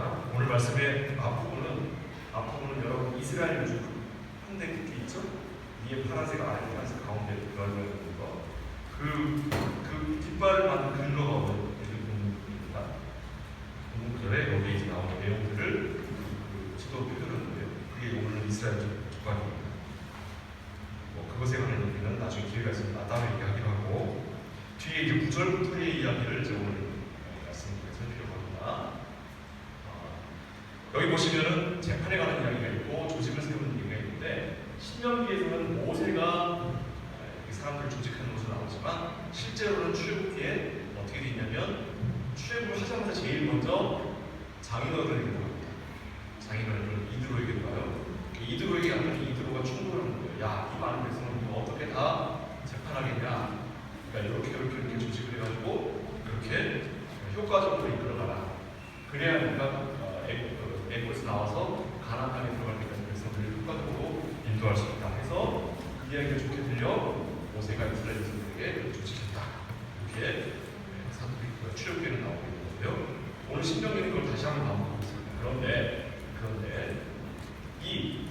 자, 오늘 말씀의 앞부분은 여러분 이스라엘 쪽 한대 국기 있죠? 위에 파란색, 아래 파란색, 가운데 넓은 거. 그 깃발을 만든 근거가 어디입니다. 본문절에 여기 이제 나오는 내용들을 지도 표현하는 거예요. 그게 오늘 이스라엘 국가입니다. 그것에 관한 얘기는 나중에 기회가 있으면 다음에 얘기하기로 하고, 뒤에 이제 구절부터의 이야기를 제가 오늘 말씀드려서 살펴봅니다. 여기 보시면은 재판에 관한 이야기가 있고 조직을 세우는 얘기가 있는데, 신명기에서는 모세가 사람들을 조직하는 것으로 나오지만 실제로는 출애굽기에 어떻게 돼 있냐면, 출애굽을 하자마자 제일 먼저 장인어른에게 나옵니다. 장인어른은 이드로에게 나와요. 이드로에게 갔더니 이드로가 충고하는 거예요. 야, 이 많은 백성을 어떻게 다 재판하겠냐? 그러니까 이렇게 조직을 해가지고 그렇게 효과적으로 이끌어가라. 그래야 우리가 애굽에서 나와서 가나안 땅에 들어갈 때까지 백성들을 효과적으로 인도할 수 있다 해서 그 이야기가 좋게 들려 모세가 이스라엘 백성들에게 조직했다. 이렇게 출애굽기에는 나오고 있는 거고요. 오늘 신명기는 그걸 다시 한번 나오고 있습니다. 그런데 이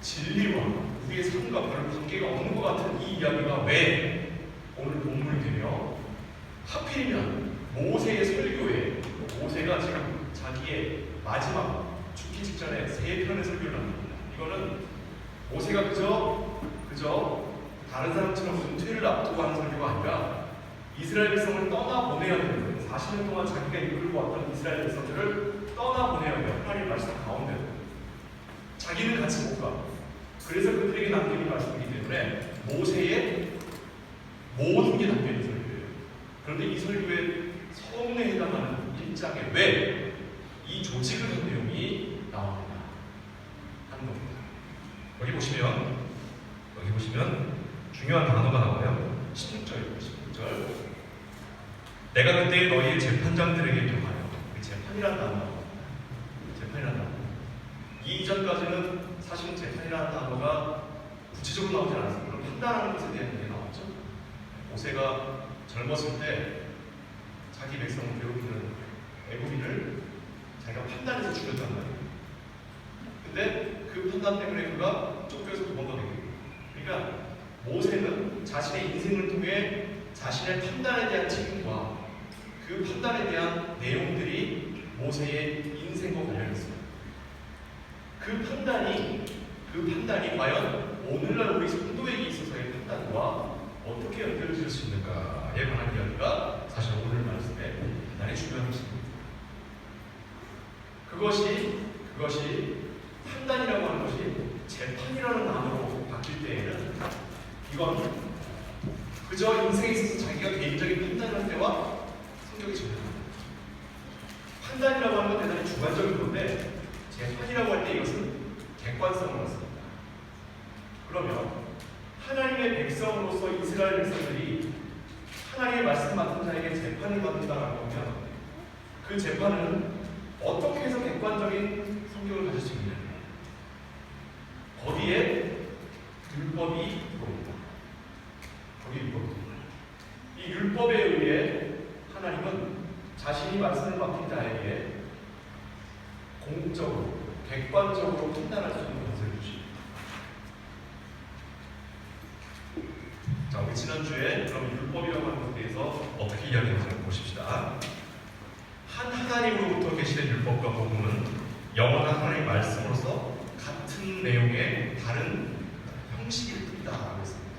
진리와 우리의 삶과 별 관계가 없는 것 같은 이 이야기가 왜 오늘 본문이 되며, 하필이면 모세의 설교에, 모세가 지금 자기의 마지막 죽기 직전에 3편의 설교를 합니다. 이거는 모세가 그저 다른 사람처럼 은퇴를 앞두고 하는 설교가 아니라 이스라엘 백성을 떠나보내야 되는 거예요. 40년 동안 자기가 이끌고 왔던 이스라엘 백성들을 떠나보내야 돼요. 하나님 말씀 가운데 자기는 같이 못 가. 그래서 그들에게 남기는 말씀이기 때문에 모세의 모든 게 담겨있는 설교예요. 그런데 이 설교의 서문에 해당하는 1장에 왜 이 조직을 한 내용이 나옵니다 하는 겁니다. 여기 보시면 중요한 단어가 나와요. 16절. 내가 그때 너희의 재판장들에게 명하여. 재판이라는 단어. 이 이전까지는 사실은 재판이라는 단어가 구체적으로 나오지 않았어요. 그럼 판단하는 것에 대한 얘기가 나왔죠. 모세가 젊었을 때 자기 백성을 괴롭히는 애굽인을 자기가 판단해서 죽였단 말이에요. 근데 그 판단 때문에 그가 쫓겨서 도망가게 돼요. 그러니까 모세는 자신의 인생을 통해 자신의 판단에 대한 책임과 그 판단에 대한 내용들이 모세의 인생과 관련했어요. 그 판단이 과연 오늘날 우리 성도에게 있어서의 판단과 어떻게 연결될 수 있는가에 관한 이야기가 사실 오늘 말씀에 대단히 중요한 것입니다. 그것이 판단이라고 하는 것이 재판이라는 단어로 바뀔 때에는 이건 그저 인생에 있어서 자기가 개인적인 판단을 할 때와 성격이 전혀다릅니다. 판단이라고 하는 건 대단히 주관적인 건데, 재판이라고 할 때 이것은 객관성을 갖습니다. 그러면 하나님의 백성으로서 이스라엘 백성들이 하나님의 말씀 맡은 자에게 재판을 받는다라고 하면 그 재판은 어떻게 해서 객관적인 성격을 가질 수 있느냐? 거기에 율법이 들어옵니다. 이 율법에 의해 하나님은 자신이 말씀을 맡긴 자에게 공적으로, 객관적으로 판단할 수 있는 것을 주십니다. 자, 우리 지난주에 그럼 율법이라고 하는 것에 대해서 어떻게 이야기하는지 보십시다. 한 하나님으로부터 계시된 율법과 복음은 영원한 하나님의 말씀으로서 같은 내용의 다른 형식일 뿐이다라고 했습니다.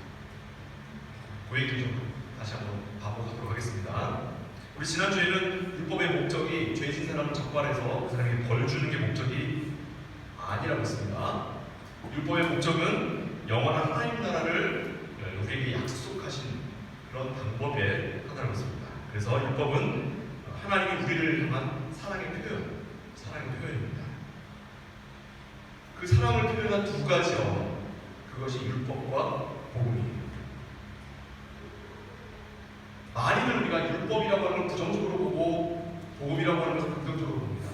그 얘기를 좀 다시 한번 반복하도록 하겠습니다. 우리 지난주에는 율법의 목적이 죄진 사람을 적발해서 그 사람에게 벌 주는 게 목적이 아니라고 했습니다. 율법의 목적은 영원한 하나님 나라를 우리에게 약속하신 그런 방법의 하나라고 했습니다. 그래서 율법은 하나님이 우리를 향한 사랑의 표현입니다. 그 사랑을 표현한 두 가지요. 그것이 율법과 복음이에요. 많이들 우리가 율법이라고 하는 걸 부정적으로 보고 복음이라고 하는 것을 긍정적으로 봅니다.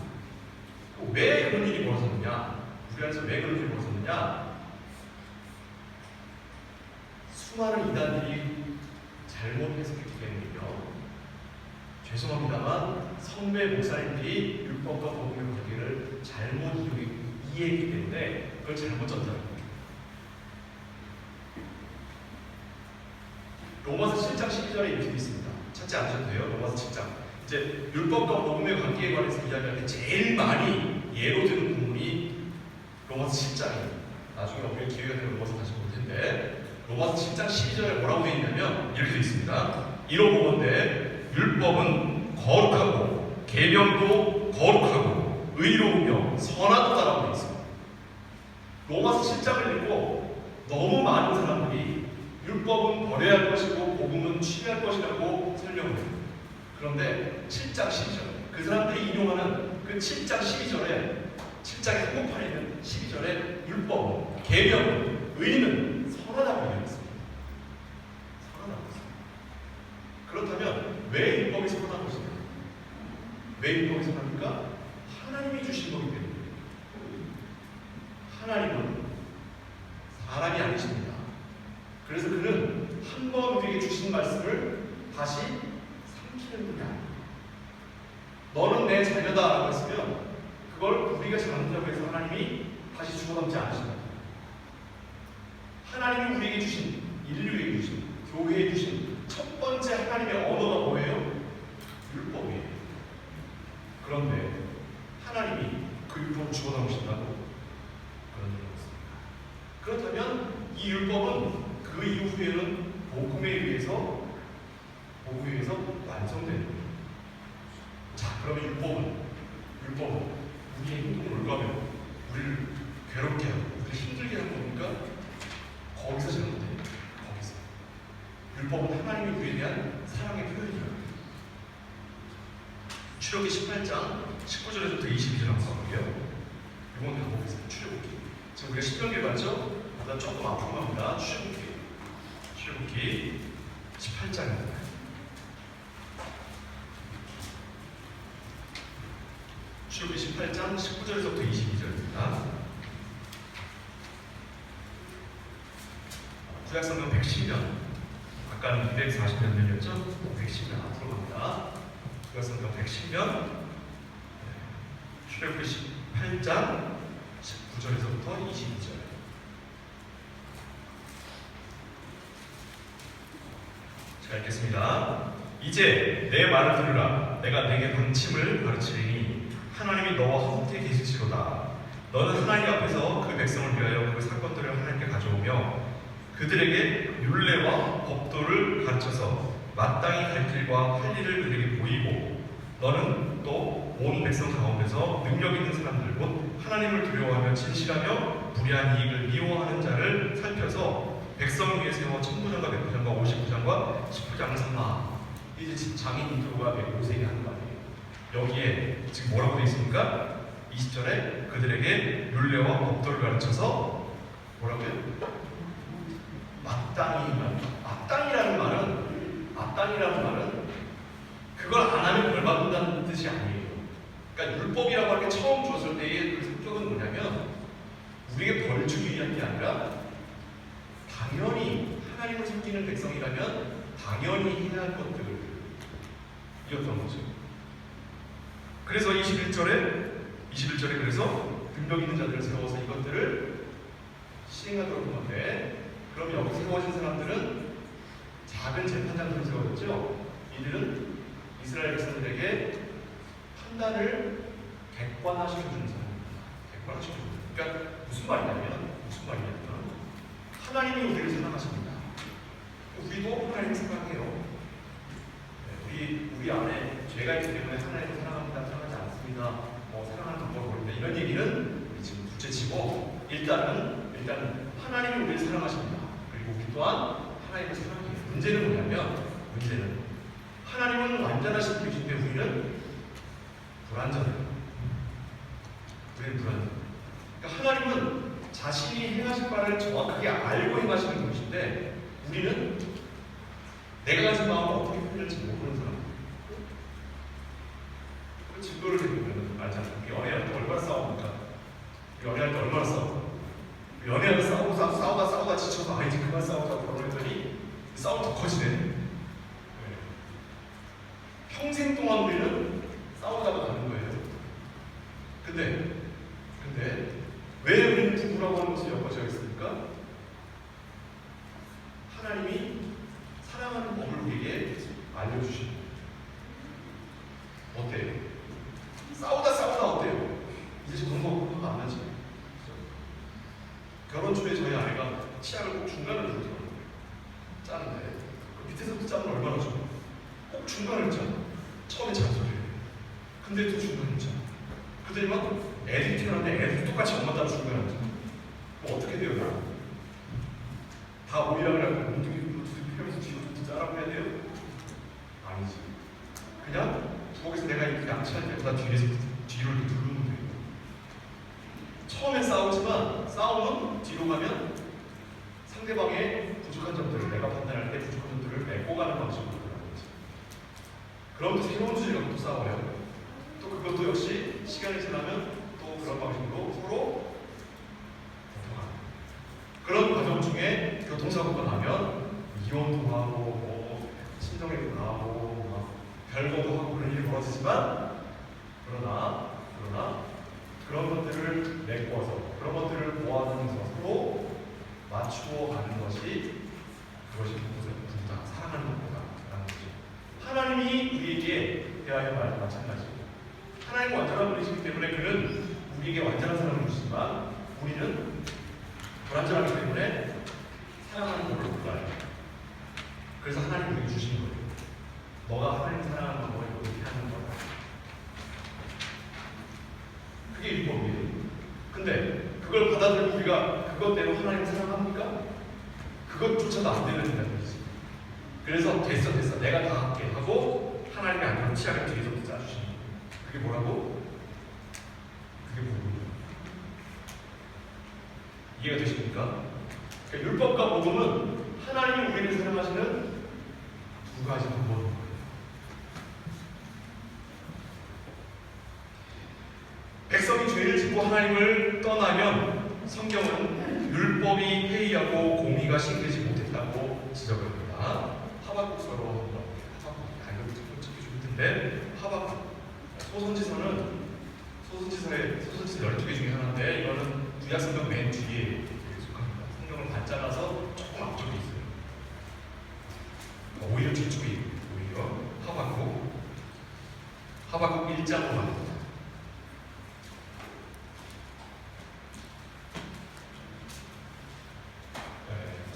왜 그런 일이 벌어졌느냐? 우리 안에서 왜 그런 일이 벌어졌느냐? 수많은 이단들이 잘못 해석했기 때문이며 죄송합니다만 선배 목사님들이 율법과 복음의 관계를 잘못 이해했기 때문에 그걸 잘못 전달한 거예요. 로마서 7장 12절에 이렇게 되어 있습니다. 찾지 않으셔도 돼요. 로마서 7장. 이제 율법과 복음의 관계에 관해서 이야기할 때 제일 많이 예로 드는 부분이 로마서 7장이에요. 나중에 어떻게 기회가 되면 로마서 다시 볼 텐데 로마서 7장 12절에 뭐라고 되어 있냐면 이렇게 되어 있습니다. 이로 보건대 율법은 거룩하고 계명도 거룩하고 의로우며 선하다라고 되어 있습니다. 로마서 7장을 읽고 너무 많은 사람들이 율법은 버려야 할 것이고 복음은 취할 것이라고 설명을 해요. 그런데 7장 12절 그 사람들이 인용하는 그 7장 12절에 7장의 한복판에 있는 12절에 율법은 계명은 의는 선하다고 이야기했습니다. 선하다고 했습니다. 그렇다면 왜 율법이 선한 것인가? 왜 율법이 선합니까? 하나님이 주신 거기 때문에. 하나님은 사람이 아니십니다. 그래서 그는 한 번 우리에게 주신 말씀을 다시 삼키는 분이 아닙니다. 너는 내 자녀다라고 했으면 그걸 우리가 잘못하고 해서 하나님이 다시 주워담지 않으신다. 하나님이 우리에게 주신, 인류에게 주신, 교회에 주신 첫 번째 하나님의 언어가 뭐예요? 율법이에요. 그런데 하나님이 그 율법을 주워담으신다고? 그런 일이 없습니다. 그렇다면 이 율법은 그 이후에는 복음에 의해서 완성되는 거예요. 자, 그러면 율법은 우리의 행동을 올가면 우리를 괴롭게 하고 우리를 힘들게 하는 겁니까? 거기서 잘못돼요. 거기서. 율법은 하나님의 우리에 대한 사랑의 표현이에요. 출애굽기 18장 19절에서부터 22절 한번 가볼게요. 이건 다 보겠습니다. 출애굽기. 지금 우리가 신명기를 봤죠? 보다 조금 앞으로 갑니다. 출애굽기 18장입니다. 출애굽기 18장 19절에서부터 22절입니다. 구약성경 110년, 아까는 240년 전이었죠? 110년 앞으로 갑니다. 구약성경 110년, 출애굽기 18장 19절에서부터 22절. 자, 읽겠습니다. 이제 내 말을 들으라. 내가 내게 방침을 가르치리니 하나님이 너와 함께 계실지로다. 너는 하나님 앞에서 그 백성을 위하여 그 사건들을 하나님께 가져오며 그들에게 율례와 법도를 가르쳐서 마땅히 갈 길과 할 일을 그들에게 보이고 너는 또 온 백성 가운데서 능력 있는 사람들 곧 하나님을 두려워하며 진실하며 불의한 이익을 미워하는 자를 살펴서 백성 위에 세워 천부장과 백부장과 50부장과 10부장을 삼아. 이제 장인 인도가 105세기 하는 말이에요. 여기에 지금 뭐라고 되어 있습니까? 20절에 그들에게 율례와 법도를 가르쳐서 뭐라고요? 마땅이라는 말은 그걸 안 하면 벌 받는다는 뜻이 아니에요. 그러니까 율법이라고 하는 게 처음 주었을 때의 그 성격은 뭐냐면 우리에게 벌 주기 위한 게 아니라 당연히 하나님을 섬기는 백성이라면 당연히 해야 할 것들이었던 거죠. 그래서 21절에 그래서 능력 있는 자들을 세워서 이것들을 시행하도록 한 건데, 그럼 여기 세워진 사람들은 작은 재판장들을 세워졌죠. 이들은 이스라엘 백성들에게 판단을 객관화시켜주는 사람입니다. 그러니까 무슨 말이냐면 하나님이 우리를 사랑하십니다. 우리도 하나님을 사랑해요. 우리 안에 죄가 있기 때문에 하나님을 사랑합니다, 사랑하지 않습니다, 사랑하는 방법을 모릅니다, 이런 얘기는 우리 지금 둘째치고 일단은 하나님이 우리를 사랑하십니다. 그리고 우리 또한 하나님을 사랑해요. 문제는 뭐냐면 하나님은 완전하신 분이신데 우리는 불완전해요. 그러니까 하나님은 자신이 행하실 바를 정확하게 알고 행하시는 분이신데 우리는 내가 가진 마음을 어떻게 표현할지 모르는 사람이에요. 그 증거를 대보면 알잖아요. 연애할 때 얼마나 싸웁니까? 연애할 때 얼마나 싸워? 연애하다 싸우다 지쳐서 이제 그만 싸우자고 그러더니 싸움 더 커지네. 평생 동안 우리는 싸우다가 가는 거예요. 근데 왜 우리는 부부라고 하는 것이 엮어져 있습니까? 하나님이 사랑하는 법을 우리에게 알려주십니다. 어때요? 싸우다 어때요? 이제 그런 거 안 나지? 결혼 초에 저희 아내가 치약을 꼭 중간을 두더라고요. 짜는데 밑에서부터 짜면 얼마나 좋아? 꼭 중간을 짜. 처음에 잔소리를. 근데 또 중간을 짜. 그들이 막 애들이 태어났는데 애들이 똑같이 엄마 따라 중간을 짜. 뭐 어떻게 돼요, 나? 다 오이라 그래갖고 몽둥이로 두드리면서 뒤로 짜라고 해야 돼요? 아니지. 그냥 부엌에서 내가 이렇게 양치할 때보다 뒤에서 뒤로 이렇게 누르면 돼요. 처음엔 싸우지만 싸움은 뒤로 가면 상대방의 부족한 점들을 내가 판단할 때 부족한 점들을 메꿔가는 방식으로 가는 거지. 그럼 또 새로운 주제 갖고 또 싸워요. 또 그것도 역시 시간이 지나면 또 그런 방식으로 서로 그런 과정 중에 교통사고가 나면 이혼도 하고 뭐 친정에도 나오고 막 별거도 하고 그런 일이 벌어지지만 그러나 그런 것들을 메꿔서 그런 것들을 모아두면서 서로 맞추어 가는 것이 그것이 부부다 사랑하는 것보다라는 거죠. 하나님이 우리에게 대하여 말도 마찬가지고 하나님은 완전한 분이시기 때문에 그는 우리에게 완전한 사랑을 주시지만 우리는 불완전하기 때문에 사랑하는 법을 몰라요. 그래서 하나님이 우리에게 주신 거예요. 너가 하나님 사랑하는 방법을 이렇게 하는 거다. 그게 율법이에요. 근데 그걸 받아들이고 우리가 그것대로 하나님 사랑합니까? 그것조차도 안 되는 생각이지. 그래서 됐어 내가 다 할게 하고 하나님이 아니라 치약을 뒤에서부터 짜주시는 거예요. 그게 뭐라고? 그게 복음이에요. 이해가 되십니까? 그러니까 율법과 복음은 하나님이 우리를 사랑하시는 두 가지 방법입니다. 백성이 죄를 짓고 하나님을 떠나면 성경은 율법이 회의하고 공의가 시행되지 못했다고 지적합니다. 하박국서로 이것도 좀 텐데 소선지서의 12개 중에 하나인데 이거는 구약성경 맨 뒤에 속합니다. 성경을 반짝아서 조금 앞쪽에 있어요. 오히려 뒤쪽에 오히려 하박국 1장으로 나옵니다.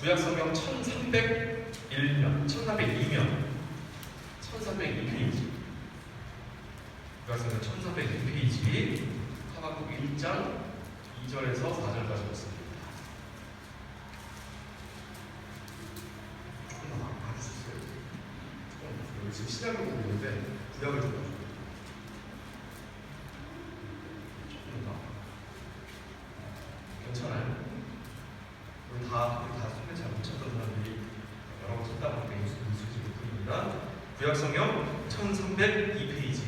구약성경 1302면 1302페이지 구약성경 1302페이지 하박국 1장 2절에서 4절까지 있습니다. 조금 더 봐주세요. 여기 지금 시작을 보고 있는데 구약을 좀 봐주세요. 조금 더 괜찮아요? 우리 다 손에 잘 못 찾던 사람들이 여러 번 찾다 보니까 익숙해지고 있습니다. 구약성경 1302페이지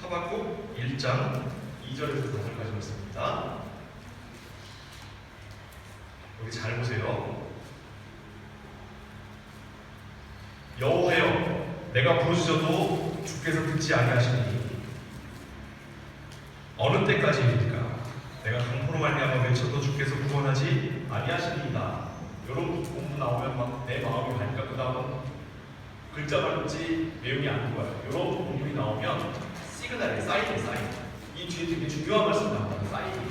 하박국 1장 2절에서 4절까지 있습니다. 여기 잘 보세요. 여호와여, 내가 부르짖어도 주께서 듣지 아니하시니 어느 때까지입니까? 내가 강포로 말미암아 외쳐도 주께서 구원하지 아니하시니이다. 이런 공부 나오면 막 내 마음이 가니까 그 다음은 글자 말지 내용이 안 좋아요. 이런 공부이 나오면 시그널이 사인. 이 뒤에 되게 중요한 말씀 나옵니다. 사인이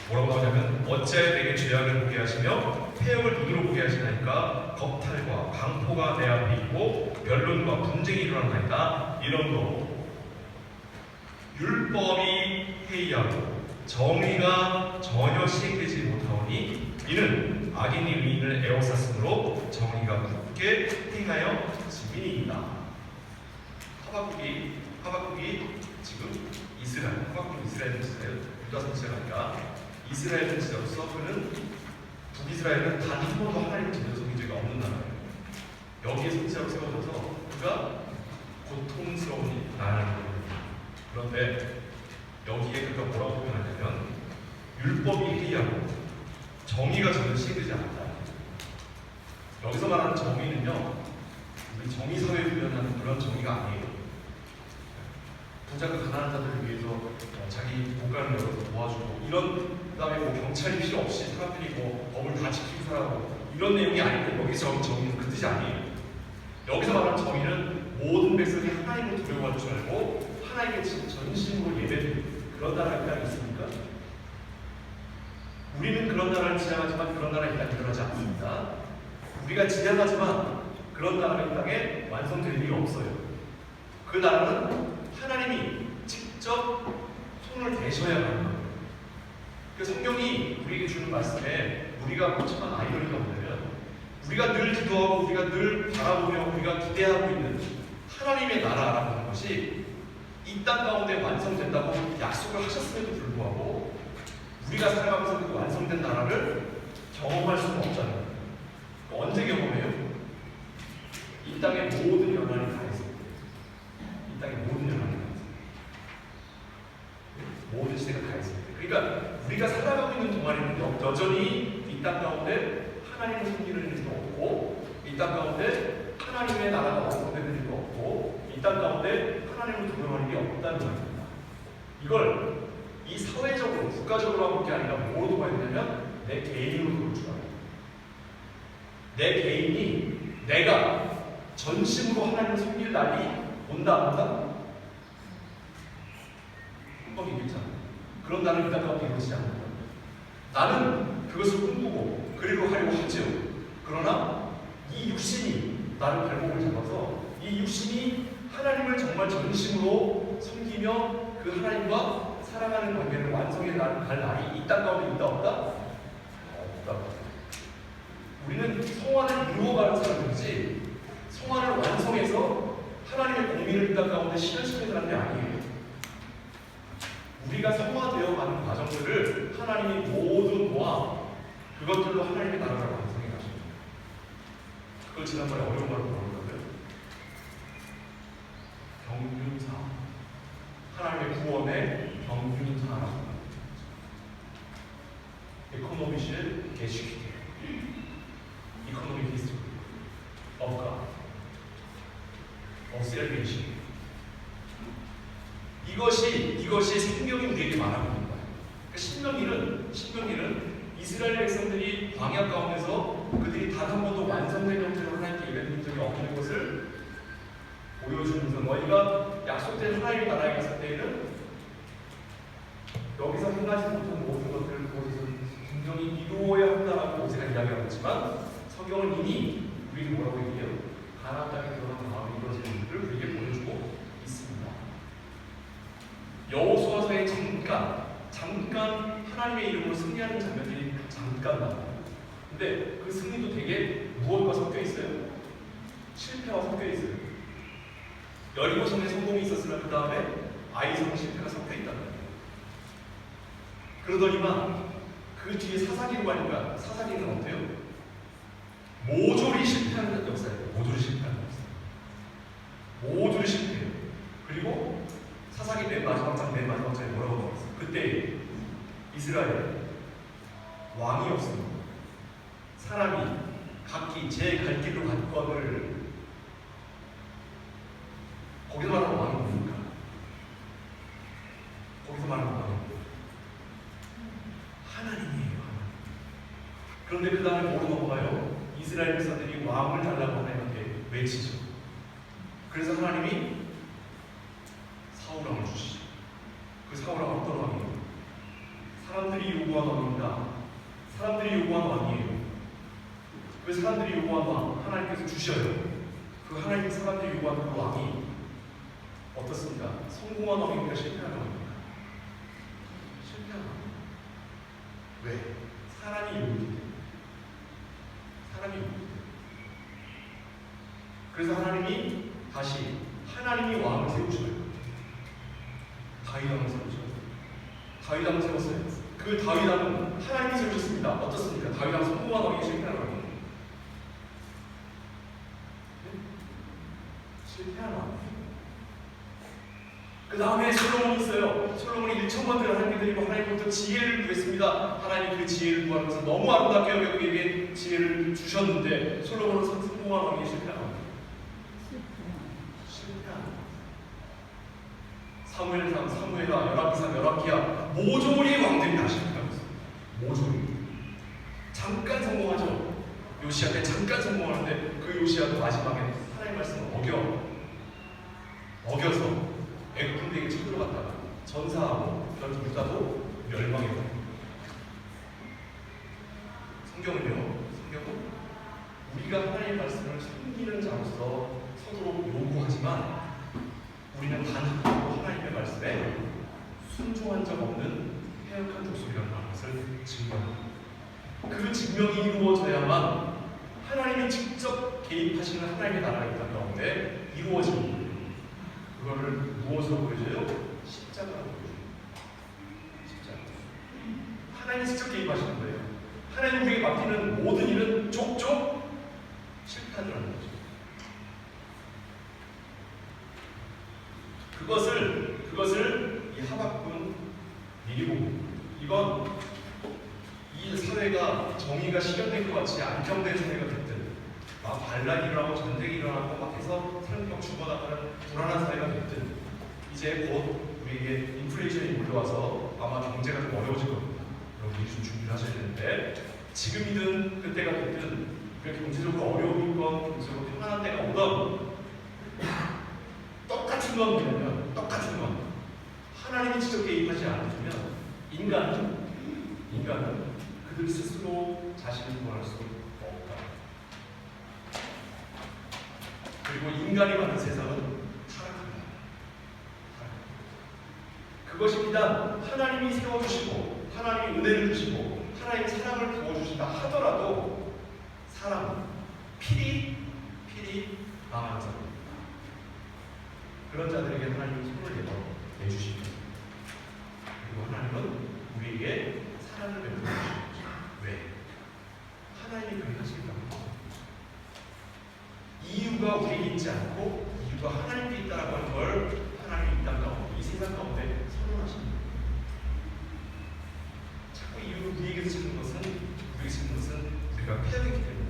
뭐라고 하냐면 어찌하여 내게 죄악을 보게 하시며 폐역을 눈으로 보게 하시나이까 겁탈과 강포가 내 앞에 있고 변론과 분쟁이 일어나나이다. 이러므로 율법이 회의하고 정의가 전혀 시행되지 못하오니 이는 악인이 의인을 에워쌌으므로 정의가 굳게 행하여 지민이다. 하박국이 지금 이스라엘 선지자예요. 유다 선지자가 아니라 이스라엘 선지자로서 그는 북이스라엘은 단 한 번도 하나님을 전적인 죄가 없는 나라예요. 여기에 선지자로 세워져서 그가 고통스러운 나라는 겁니다. 그런데 여기에 그가 뭐라고 표현하냐면 율법이 회의하고 정의가 전혀 시행되지 않았다. 여기서 말하는 정의는요, 우리 정의사회에 표현하는 그런 정의가 아니에요. 부자가 가난한 자들을 위해서 자기 물가를 열어서 도와주고 이런, 그다음에 뭐 경찰이 필요 없이 사람들이 뭐 법을 다 지키고 살아가고 이런 내용이 아닌데, 여기서 정의는 그 뜻이 아니에요. 여기서 말하는 정의는 모든 백성이 하나님을 두려워할 줄 알고 하나님께 전심으로 예배드리는 그런 나라가 이 땅에 있습니까? 우리는 그런 나라를 지향하지만 그런 나라가 이 땅에 일어나지 않습니다. 우리가 지향하지만 그런 나라가 이 땅에 완성될 일이 없어요. 그 나라는 하나님이 직접 손을 대셔야 하는 거예요. 그 성경이 우리에게 주는 말씀에 우리가 참 아이러니가 뭐냐면, 우리가 늘 기도하고 우리가 늘 바라보며 우리가 기대하고 있는 하나님의 나라라고 하는 것이 이 땅 가운데 완성된다고 약속을 하셨음에도 불구하고 우리가 살아가면서 그 완성된 나라를 경험할 수는 없잖아요. 언제 경험해요? 이 땅의 모든 연한이 다 있어요. 이 땅의 모든 연한이 다 있어요. 모든 시대가 다 있어요. 그러니까 우리가 살아가고 있는 동안에는 여전히 이 땅 가운데 하나님을 섬기는 일도 없고, 이 땅 가운데 하나님의 나라가 완성되는 일도 없고, 이 땅 가운데 하나님을 두려워하는 일이 없다는 말입니다. 이걸 이 사회적으로, 국가적으로 한 게 아니라 뭐로 둬야 되냐면 내 개인으로 둘 줄 알아요. 내 개인이 내가 전심으로 하나님을 섬길 날이 온다 안 온다? 한번 얘기했잖아요. 그런 나는 이 땅 가운데 이루어지지 않는다. 나는 그것을 꿈꾸고 그리고 하려고 하죠. 그러나 이 육신이 나를 발목을 잡아서 이 육신이 하나님을 정말 전심으로 섬기며 그 하나님과 사랑하는 관계를 완성해 갈 날이 이 땅 가운데 있다 없다? 없다. 우리는 성화를 이루어가는 사람이지 성화를 완성해서 하나님의 공의를 이 땅 가운데 실현시키는 사람이 아니에요. 우리가 성화되어 가는 과정들을 하나님이 모두 모아 그것들로 하나님의 나라를 완성해 가십니다. 그걸 지난번에 어려운 말로 부르거든요. 경륜사. 하나님의 구원의 경륜사라고 합니다. 에코노미실 게시기. 이코노믹 히스토리. of God. of salvation. 이것이 성경이 우리에게 말하고 있는 거예요. 그러니까 신명기는 이스라엘 백성들이 광야 가운데서 그들이 단 한 번도 완성된 형태로 하나님께 예배드린 적이 없는 것을 보여주면서 너희가 약속된 하나님의 나라에 갔을 때에는 여기서 행하지 못한 모든 것들을 그곳에서 분명히 이루어야 한다라고 모세가 이야기하고 있지만 성경은 이미 우리에게 뭐라고 얘기해요? 가나안 땅에 들어간 다음에 이루어지는 일을 우리에게 보여주고 있습니다. 여호수아서에 잠깐 하나님의 이름으로 승리하는 장면들이 잠깐 나와요. 근데 그 승리도 되게 무엇과 섞여 있어요? 실패와 섞여 있어요. 여리고성에 성공이 있었으나 그 다음에 아이성 실패가 섞여 있다는 거예요. 그러더니만 그 뒤에 사사기로 가니까 사사기는 어때요? 모조리 실패하는 역사예요. 모조리 실패하는 역사. 모조리 실패해요. 그리고 사사기 맨 마지막 장에 뭐라고 나왔어요? 그때 이스라엘 왕이 없습니다. 사람이 각기 제 갈 길로 갔건을 거기서 말하는 왕이 뭡니까? 거기서 말하는 왕이 하나님이에요. 그런데 그 다음에 뭐로 넘어가요? 이스라엘 백성들이 왕을 달라고 하나님한테 외치죠. 그래서 하나님이 사울왕을 주시죠. 그 사울왕은 어떤 왕이에요? 사람들이 요구한 왕입니다. 사람들이 요구한 왕이에요. 그 사람들이 요구한 왕 하나님께서 주셔요. 그 하나님 사람들이 요구한 그 왕이 어떻습니까? 성공한 왕입니까? 실패한 왕입니까? 실패한 왕. 왜? 사람이 요구기 때문에. 사람이 요구기 때문에. 그래서 하나님이 다시 하나님이 왕을 세우셔요. 다윗왕을 세우셔요. 다윗왕을 세웠어요. 그 다윗왕은 하나님이 세우셨습니다. 어떻습니까? 다윗왕 성공한 왕이 실패한 왕이에요. 실패한 왕. 그 다음에 솔로몬이 있어요. 솔로몬이 1천만 대를 하나님께 드리고 하나님부터 지혜를 구했습니다. 하나님이 그 지혜를 구하면서 너무 아름답게 여기에 지혜를 주셨는데 솔로몬은 성공한 왕이 실패한 왕. 실패한 왕. 사무엘상, 사무엘하, 열왕기상, 열왕기하 모조리 왕들이 다 실패하고 있어요. 모조리. 잠깐 성공하죠. 요시야 때 잠깐 성공하는데 그 요시야도 마지막에 하나님의 말씀을 어겨서 애굽 군대에게 쳐들어갔다가 전사하고 그런 유다도 멸망해 버려요. 성경은 우리가 하나님의 말씀을 섬기는 자로서 서로 요구하지만 우리는 단 한 번도 하나님의 말씀에 순종한 적 없는 해역한 족속이라는 것을 증명합니다. 그 증명이 이루어져야만 하나님이 직접 개입하시는 하나님의 나라가 이 땅 가운데 이루어집니다. 그거를 무엇으로 보여줘요? 십자가로 보여줘요. 십자가. 하나님이 직접 개입하시는 거예요. 하나님 우리에게 맡기는 모든 일은 족족 실패하더라는 거죠. 그것을 이 하박군 미리보고 이건 이 사회가 정의가 실현된 것 같이 안정된 사회가 됐든 막 반란이 일어나고 전쟁이 일어나고 막 해서 사람들이 막 죽어나가는 불안한 사회가 됐든 이제 곧 우리에게 인플레이션이 몰려와서 아마 경제가 좀 어려워질 겁니다. 여러분이 좀 준비를 하셔야 되는데 지금이든 그때가 됐든 경제적으로 어려움이 있건 경제적으로 편안한 때가 오던 똑같은 건 하나님이 직접 개입하지 않으시면 인간은 그들 스스로 자신을 구원할 수 없다. 그리고 인간이 만든 세상은 타락합니다. 그것이 비단 하나님이 세워주시고 하나님이 은혜를 주시고 하나님이 사랑을 부어주신다 하더라도 사람은 필히 망하는 사람입니다. 그런 자들에게 하나님이 손을 내주십니다. 그리고 하나님은 우리에게 사랑을 베풀어 주십니다. 왜? 하나님이 그렇게 하시니까. 이유가 우리에게 있지 않고 이유가 하나님께 있다라고 하는 걸 하나님이 이 땅 가운데, 이 세상 가운데 선언하십니다. 자꾸 이유를 우리에게서 찾는 것은 우리가 패하기 때문에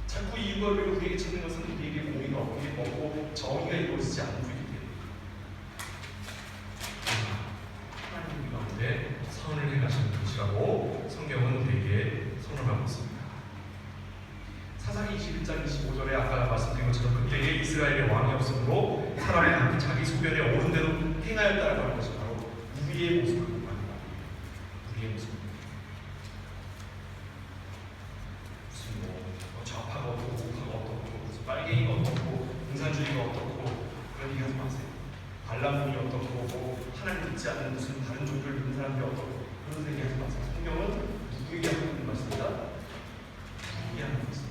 자꾸 이유가 우리에게 찾는 것은 우리에게 공의가 없고 정의가 이루어지지 않는 거기 때문에 하나님 가운데 선을 행하시는 것이라고 성경은 우리에게 선언하고 있습니다. 사사기 21장 25절에 아까 말씀드린 것처럼 그때에 이스라엘의 왕이 없으므로 사람이 각기 자기 소견에 옳은 대로 행하였다라고 하는 것이 바로 우리의 모습을 말합니다. 우리의 모습. 무슨 좌파가 어떻고 우파가 어떻고 무슨 빨갱이가 어떻고 공산주의가 어떻고 그런 얘기하지 마세요. 발람이 어떻고 하나님 믿지 않는 무슨 다른 종교를 믿는 사람들이 어떻고 그런 얘기하지 마세요. 성경은 누구에게 하는 말씀이다? 누구에게 하는 말씀.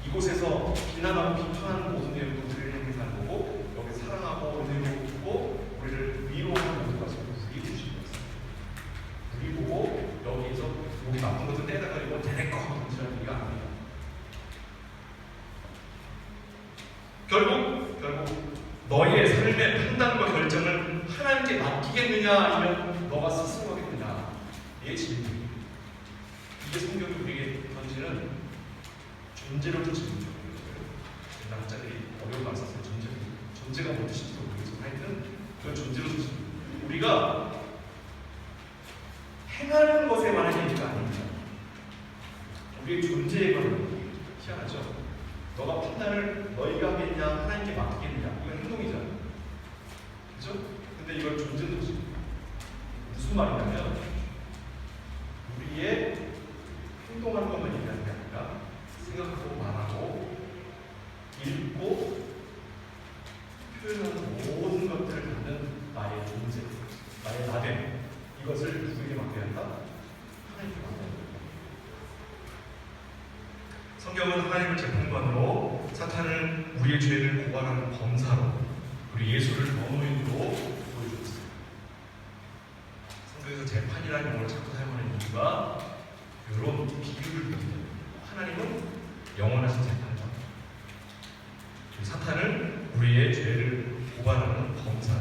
이곳에서 비난하고 비판하는 모든 내용도 우리를 행사하는 거고 여기 사랑하고 은혜로 주고 우리를 위로하는 모든 것을 우리 주시는 것입니다. 우리 보고 여기에서 여기 나쁜 것도 떼다가 이거 내거 하고 던지라는 얘기가 아닙니다. 결국 너희의 삶의 판단과 결정을 하나님께 맡기겠느냐 아니면 너가 스스로 하겠느냐 이게 질문입니다. 이게 성경이 우리에게 던지는 존재로도 질문이죠. 남자들이 어려운 말 썼어요. 존재가 뭔 뜻인지 모르겠지만 하여튼 그건 존재로도 질문. 우리가 행하는 것에 관한 얘기가 아닙니다. 우리의 존재에 관한 얘기. 희한하죠? 너가 판단을 너희가 하겠냐 하나님께 맡기겠냐 이건 행동이잖아. 그죠? 근데 이걸 존재로도 질문. 무슨 말이냐면 우리의 행동하는 것만 얘기하는 게 아니라 생각하고 말하고 읽고 표현하는 모든 것들을 갖는 나의 존재, 나의 나됨 이것을 누구에게 맡겨야 한다? 하나님께 맡겨야 한다. 성경은 하나님을 재판관으로 사탄을 우리의 죄를 고발하는 범사로 우리 예수를 변호인으로 보여주었어요. 성경에서 재판이라는 용어를 자꾸 사용하는 이유가 이런 비유를 봅니다. 하나님은 영원하신 재판관, 사탄을 우리의 죄를 고발하는 범사,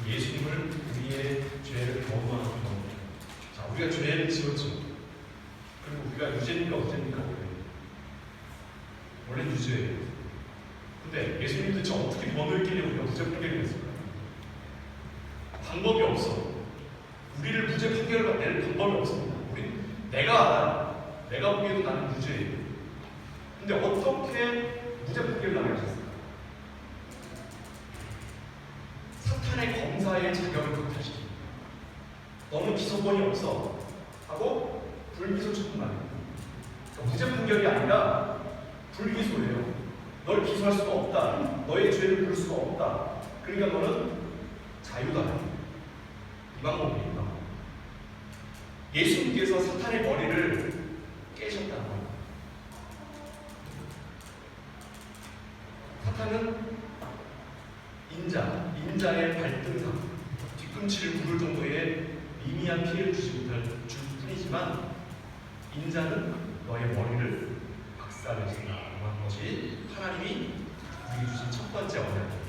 예수님을 우리의 죄를 변호하는 변호. 자, 우리가 죄를 지었죠. 그리고 우리가 유죄입니까 어죄입니까? 원래 유죄예요. 근데 예수님 도대체 어떻게 변호했길래 우리가 무죄 풀게 됐을까요? 방법이 없어. 우리를 무죄 판결을 낼 방법이 없습니다. 내가 보기에도 나는 무죄예요. 근데 어떻게 무죄 판결을 나게 하셨을까? 사탄의 검사의 자격을 박탈시킵니다. 너는 기소권이 없어 하고 불기소 처분합니다. 그러니까 무죄 판결이 아니라 불기소예요. 널 기소할 수가 없다. 너의 죄를 부를 수가 없다. 그러니까 너는 자유다. 이 방법입니다. 예수님께서 사탄의 머리를 깨셨다는 거예요. 사탄은 인자의 발등상, 뒤꿈치를 묻을 정도의 미미한 피해를 주지 못할 줄 뿐이지만 인자는 너의 머리를 박살내신다라고 하는 것이 하나님이 우리에게 주신 첫 번째 언약입니다.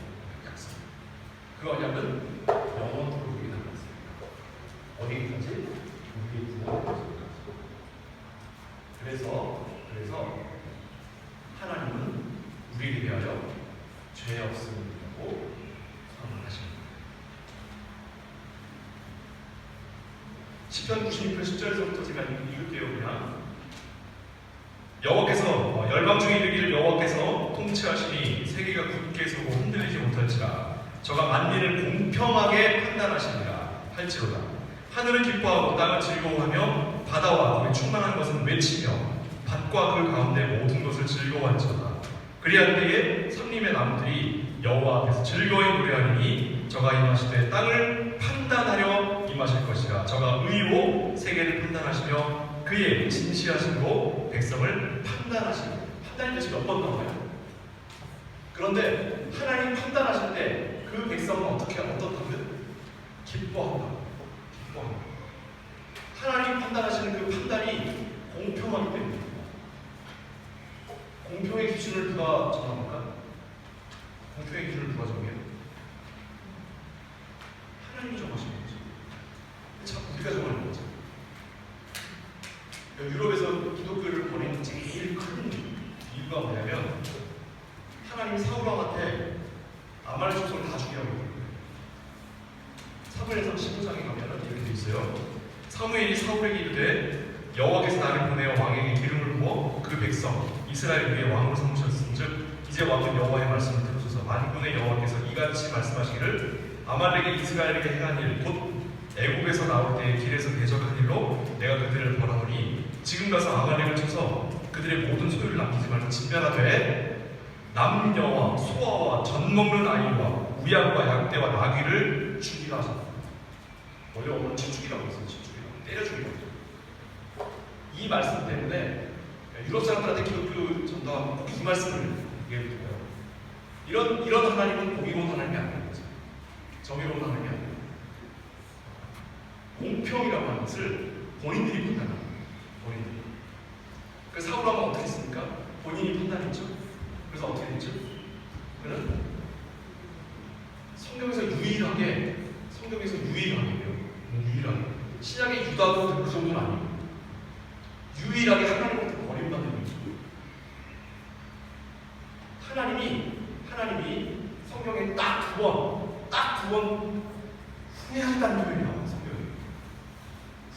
그 언약은 영원토록 우리에게 남았습니다. 어디까지? 우리의 구원까지. 그래서 하나님은 우리에게 대하여 죄 없음이라고 선언하십니다. 시편 96편 10절에서부터 제가 읽을게요. 그냥 여호와께서 열방 중에 이르기를 여호와께서 통치하시니 세계가 굳게 서고 흔들리지 못할지라 저가 만민을 공평하게 판단하시니라 할지로다. 하늘은 기뻐하고 땅은 즐거워하며 바다와 거기 충만한 것은 외치며 밭과 그 가운데 모든 것을 즐거워할지로다. 그리할 때에 삼림의 나무들이 여호와 앞에서 즐거이 노래하리니 저가 임하시되 땅을 판단하려 임하실 것이라. 저가 의로 세계를 판단하시며 그의 진시하심으로 백성을 판단하시니. 판단이 도대체 몇 번 나와요? 그런데 하나님 판단하실 때 그 백성은 어떻다고요? 기뻐한다. 하나님 판단하시는 그 판단이 공평하기 때문입니다. 공평의 기준을 누가 정합니까? 공평의 기준을 누가 정해요? 하나님이 정하시는 거죠. 자꾸 우리가 정하는 거죠. 유럽에서 기독교를 보낸 제일 큰 이유가 뭐냐면 하나님이 사울왕한테 아말렉 족속을 다 죽이라고 해요. 사무엘상 15장에 가면 이렇게 돼 있어요. 사무엘이 사울에게 이르되 여호와께서 나를 보내어 왕에게 기름을 부어 그 백성 이스라엘 위에 왕으로 삼으셨은즉 이제 왕은 여호와의 말씀을 들으소서. 만군의 여호와께서 이같이 말씀하시기를 아말렉이 이스라엘에게 행한 일 곧 애국에서 나올 때 길에서 대적한 일로 내가 그들을 벌하노니 지금 가서 아말렉을 쳐서 그들의 모든 소유를 남기지 말고 진멸하되 남녀와 소아와 젖 먹는 아이와 우양과 양떼와 나귀를 죽이라 하셨다. 원래 오늘 치죽이라고 했어요. 치죽이라고. 때려 죽이라고. 이 말씀 때문에 유럽 사람들한테 기독교 전도가 꼭 이 말씀을 얘기해 드려요. 이런 하나님은 공의로운 하나님이 아닌 거죠. 정의로운 하나님이 아니에요. 공평이라고 하는 것을 본인들이 판단합니다. 본인들이. 그 사울왕은 어떻게 했습니까? 본인이 판단했죠. 그래서 어떻게 됐죠? 그는 성경에서 유일하게 신약의 유다도 그 정도는 아니에요. 유일하게 하나님부터 버림받는 거죠. 하나님이 성경에 딱 두 번 후회한다는 표현이 나와요. 성경에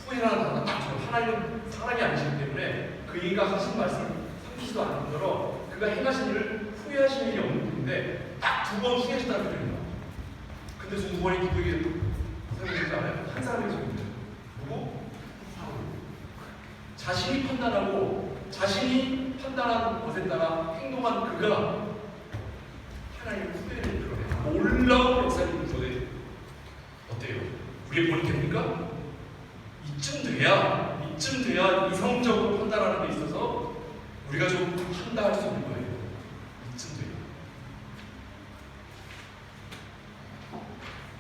후회라는 단어가 딱 두 번. 하나님은 사람이 아니시기 때문에 그이가 하신 말씀을 삼키지도 않을 뿐더러 그가 행하신 일을 후회하신 일이 없는 분인데 딱 두 번 후회하셨다는 표현입니다. 근데 저 두 번이 기독교에 사용되지 않아요? 한 사람이 적용돼요. 누구? 사울. 자신이 판단하고 자신이 판단한 것에 따라 행동한 그가 하나님의 후회를 드러내요. 놀라운 역사를 구조해. 어때요? 우리의 본이 됩니까? 이쯤 돼야 이성적으로 판단하는 데 있어서 우리가 좀 판단할 수 있는 거예요. 이쯤 돼야.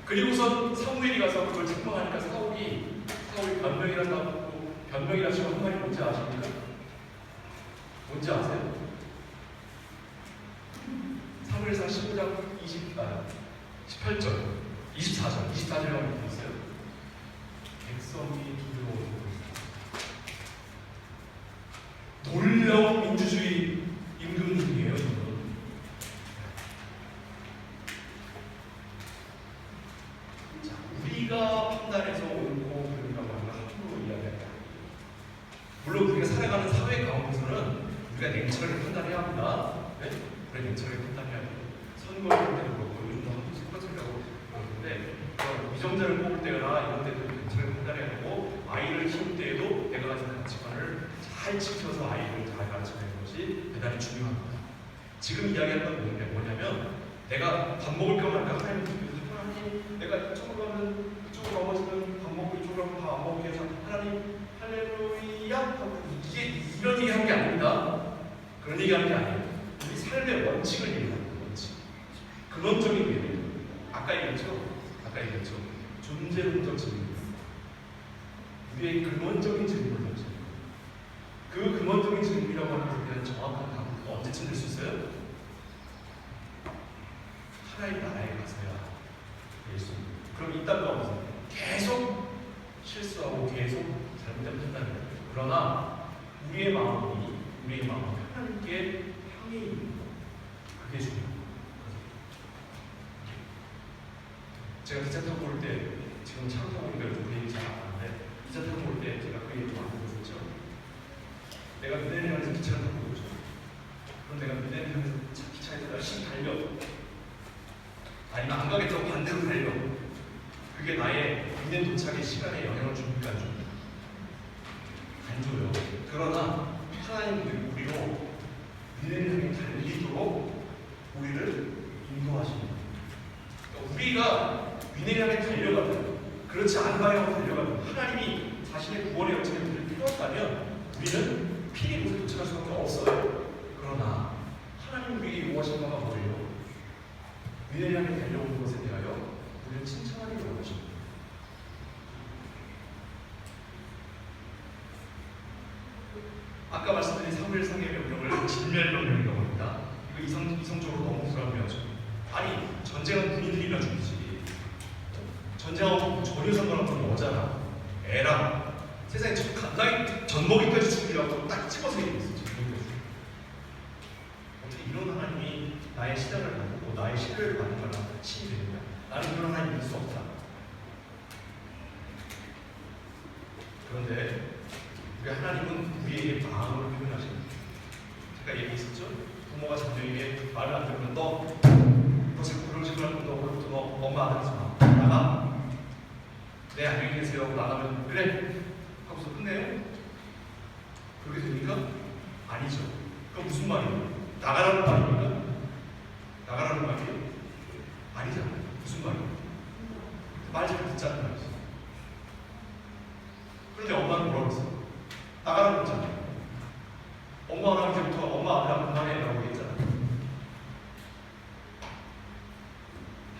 그리고선 사무엘이 가서 그걸 책망하니까 사울이 변명이라 지금 한 말이 뭔지 아십니까? 뭔지 아세요? 사무엘상 15장 18절, 24절에 하면 있어요. 백성이 두려워서 놀라운 민주주의 임금님이에요. 자, 판단해야 합니다. 네? 그래 냉철하게 판단해야 돼요. 선거를 할 때도 그렇고 요즘도 한국 선거철이라고 그러는데 위정자를 뽑을 때나 이런 때도 냉철하게 판단해야 되고 아이를 키울 때에도 내가 가진 가치관을 잘 지켜서 아이를 잘 가르쳐내는 것이 대단히 중요합니다. 지금 이야기하는 건 뭐냐면 내가 밥 먹을 거면 내가 하나님 내가 이쪽으로 가면 이쪽으로 넘어지면 밥 먹고 이쪽으로 가면 밥 안 먹게 해서 하나님 할렐루야 하고 이게 이런 얘기 하는 게 아닙니다. 그런 얘기 하는 게 아니에요. 우리 삶의 원칙을 얘기하는 거예요. 원칙. 근원적인 얘기예요. 아까 얘기했죠. 존재론적 질문. 우리의 근원적인 질문을 던져요. 그 근원적인 질문이라고 하는 것에 대한 정확한 답은 언제쯤 될 수 있어요? 하나님 나라에 가서야 될 수 있는. 그럼 이딴 거 없어요. 계속 실수하고 계속 잘못된 판단을 해요. 그러나 우리의 마음이 하나님께 향해 있는 거. 그게 중요해요. 제가 기차 타고 올 때, 지금 차 타고 오니까 좀 그 얘기 잘 안 하는데, 기차 타고 올 때 제가 그 얘기 좀 안 하고 있었죠. 내가 미네리안에서 기차를 타고 오죠. 그럼 내가 미네리안에서 기차에서 열심히 달려. 아니면 안 가겠다고 반대로 달려. 그게 나의 미네 도착의 시간에 영향을 줍니까? 안 줍니까? 안 줘요. 그러나 하나님 우리로 미네리안에 달리도록 우리를 인도하십니다. 그러니까 우리가 미네리안에 달려가든 그렇지 않아요 달려가든 하나님이 자신의 구원의 여정에 우리를 필요하다면 우리는 필히 곳에 도착할 수밖에 없어요. 그러나 하나님 우리에게 요구하신 바가 뭐예요? 미네리안에 달려오는 것에 대하여 우리를 칭찬하기를 원하십니다. 아까 말씀드린 사무엘상의 명령을 진멸명령이라고 합니다. 이거 이성적으로 너무 불합리하죠. 아니 전쟁은 군인들이나 죽이지. 전쟁하고 전혀 상관없는 여자나 애랑 세상에 간단히 젖먹이까지 죽이려고 딱 집어서 얘기했어요. 어떻게 이런 하나님이 나의 시장을 받고 나의 신뢰를 받는 거나 신이 되느냐? 나는 그런 하나님 믿을 수 없다. 그런데 우리 하나님은 우리에게 마음을 표현하십니다. 제가 얘기했었죠? 부모가 자녀에게 말을 안 들으면 너 자꾸 그런 식으로 하면 너 오늘부터 너 엄마 안 하지 마. 나가. 네 안녕히 계세요 하고 나가면 그래 하고서 끝내요? 그렇게 됩니까? 아니죠. 그럼 무슨 말이에요? 나가라는 말입니까? 나가라는 말이에요? 아니잖아요. 무슨 말이에요? 말 잘 듣자는 말이죠. 그런데 엄마는 뭐라고 했어요? 나가라고 했잖아요. 엄마가 이제부터 엄마 나 그만해 라고 했잖아요.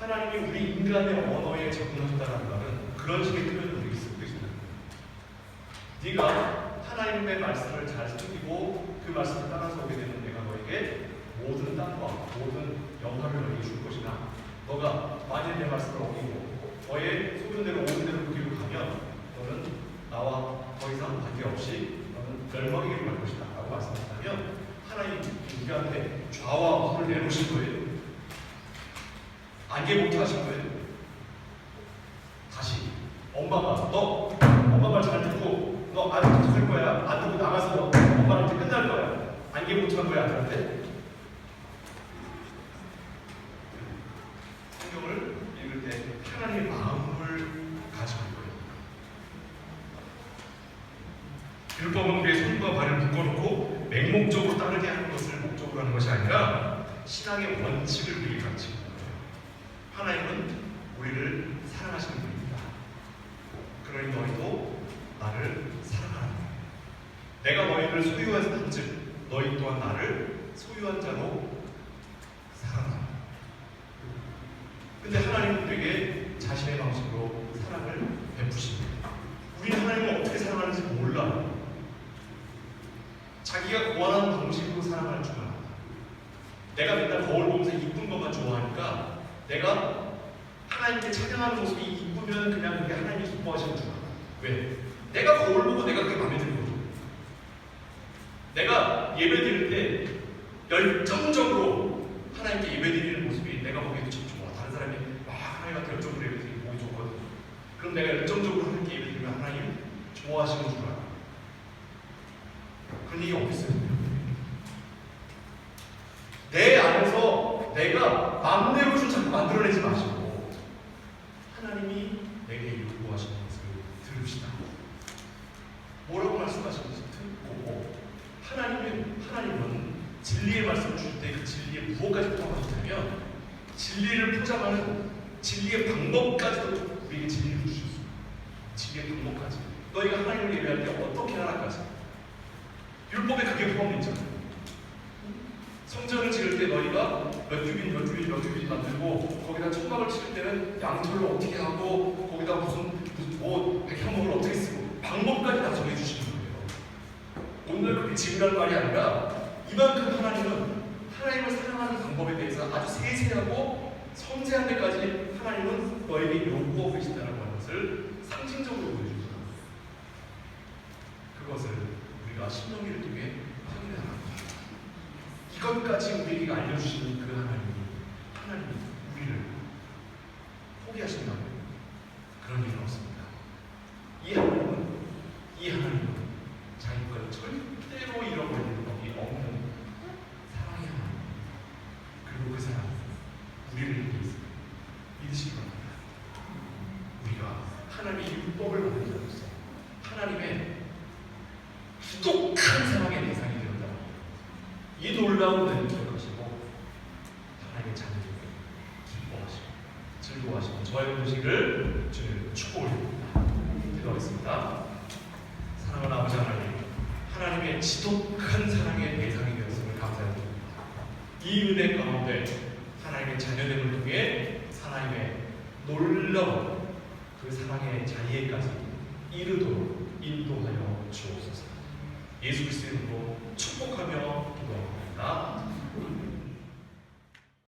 하나님이 우리 인간의 언어에 적응하셨다는 말은 그런 식의 표현을 우리에게 쓰고 계십니다. 네가 하나님의 말씀을 잘 숨기고 그 말씀을 따라서 오게 되면 내가 너에게 모든 땅과 모든 영화를 너에게 줄 것이나 너가 만일 내 말씀을 어기고 너의 소견대로 옳은 대로 그 길로 가면 너는 나와 더 이상 관계없이 너는 멸망에게 갈 것이다 라고 말씀하신다면 하나님 우리한테 좌와 우를 내놓으실 거예요. 안개 못해 하실 거예요. 다시 엄마가 너 엄마 말 잘 듣고 너 아들한테 줄 거야. 안 듣고 나가서 너 엄마한테 끝날 거야. 안개 못해 한 거야 아들한테. 성경을 읽을 때 하나님의 마음을 가지고 있고요. 율법은 우리의 손과 발을 묶어놓고 맹목적으로 따르게 하는 것을 목적으로 하는 것이 아니라 신앙의 원칙을 우리에게 가르치는 거예요. 하나님은 우리를 사랑하시는 분입니다. 그러니 너희도 나를 사랑하라. 내가 너희를 소유한 한즉 너희 또한 나를 소유한 자로 사랑하라. 근데 하나님은 우리에게 자신의 방식으로 사랑을 베푸십니다. 우리는 하나님을 어떻게 사랑하는지 몰라요. 자기가 원하는 방식으로 사랑하는 줄 알아요. 내가 맨날 거울 보면서 이쁜 것만 좋아하니까 내가 하나님께 찬양하는 모습이 이쁘면 그냥 그게 하나님이 기뻐하시는 줄 알아요. 왜? 내가 거울 보고 내가 그게 마음에 들거든. 내가 예배 드릴 때 열정적으로 하나님께 예배 드리는 모습이 내가 보기에도 참 좋아. 다른 사람이 막 하나님한테 열정적으로 예배 드리는 보기 좋거든. 그럼 내가 열정적으로 하나님께 예배 드리면 하나님 좋아하시는 줄 알아요. 그런 얘기 어디 있어요? 내가 마음대로 좀 자꾸 만들어내지 마시고 하나님이 내게 요구하시는 것을 들읍시다. 뭐라고 말씀하시는지 듣고 하나님은 진리의 말씀을 주실 때 그 진리의 무엇까지 포함하셨냐면 진리를 포장하는 진리의 방법까지도 우리에게 진리를 주셨습니다. 진리의 방법까지. 너희가 하나님을 예배할 때 어떻게 하나까지. 율법에 그게 포함되어 있잖아요. 성전을 지을 때 너희가 몇 규빗 만들고 거기다 청각을 칠 때는 양털로 어떻게 하고 거기다 무슨 백향목을 어떻게 쓰고 방법까지 다 정해주시는 거예요. 오늘 그렇게 지으라는 말이 아니라 이만큼 하나님을 사랑하는 방법에 대해서 아주 세세하고 섬세한 데까지 하나님은 너에게 요구하고 계신다는 것을 상징적으로 보여줍니다. 그것을 우리가 신명기를 통해 확인하는 겁니다. 이것까지 우리에게 알려주시는 그 하나님이 우리를 포기하신다고 그런 일은 없습니다. 이 하나님은 자기 것 절대로 잃어버리는 법이 없는 사랑의 하나님. 그리고 그 사랑 우리를 위해서 믿으시기 바랍니다. 우리가 하나님의 율법을 받는 자로서 하나님의 지독한 사랑의 대상이 되었다. 이 놀라운 은혜를 기억하시고 하나님의 자녀들에게 기뻐하시고 즐거워하시고 저의 되시기를 주님 축복드립니다. 기도하겠습니다. 사랑하는 아버지 하나님의 지독한 사랑의 대상이 되었음을 감사드립니다. 이 은혜 가운데 하나님의 자녀됨을 통해 하나님의 놀라운 그 사랑의 자리에까지 이르도록 인도하여 주옵소서. 예수 그리스도의 이름으로